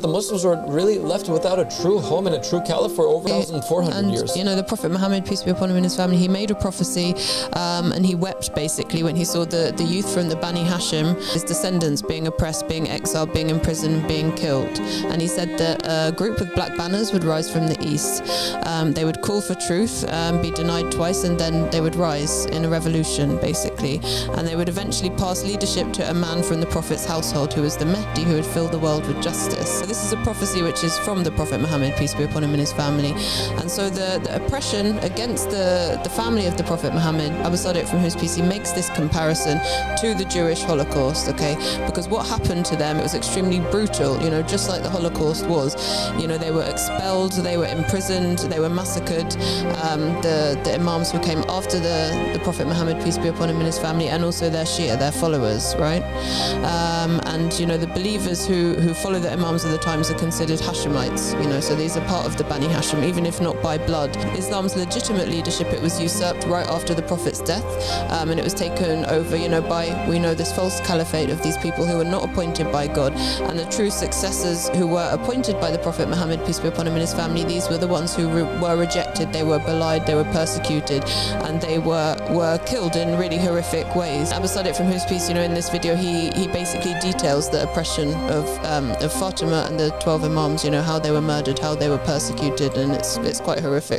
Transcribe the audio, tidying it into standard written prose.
The Muslims were really left without a true home and a true caliph for over 1,400 years. You know, the Prophet Muhammad, peace be upon him and his family, he made a prophecy and he wept basically when he saw the youth from the Bani Hashem, his descendants being oppressed, being exiled, being imprisoned, being killed. And he said that a group with black banners would rise from the east. They would call for truth, be denied twice, and then they would rise in a revolution basically. And they would eventually pass leadership to a man from the Prophet's household who was the Mahdi, who would fill the world with justice. This is a prophecy which is from the Prophet Muhammad, peace be upon him and his family. And so the oppression against the family of the Prophet Muhammad, Abu Sadiq from whose peace, he makes this comparison to the Jewish Holocaust, okay? Because what happened to them, it was extremely brutal, you know, just like the Holocaust was. You know, they were expelled, they were imprisoned, they were massacred. The Imams who came after the Prophet Muhammad, peace be upon him and his family, and also their Shia, their followers, right? And, you know, the believers who follow the Imams of the times are considered Hashemites, you know, so these are part of the Bani Hashem, even if not by blood. Islam's legitimate leadership, it was usurped right after the Prophet's death, and it was taken over, you know, by, we know, this false caliphate of these people who were not appointed by God, and the true successors who were appointed by the Prophet Muhammad, peace be upon him and his family, these were the ones who were rejected, they were belied, they were persecuted, and they were killed in really horrific ways. Abu Sadiq from whose peace, you know, in this video, he basically details the oppression of Fatima and the 12 Imams, you know, how they were murdered, how they were persecuted, and it's quite horrific.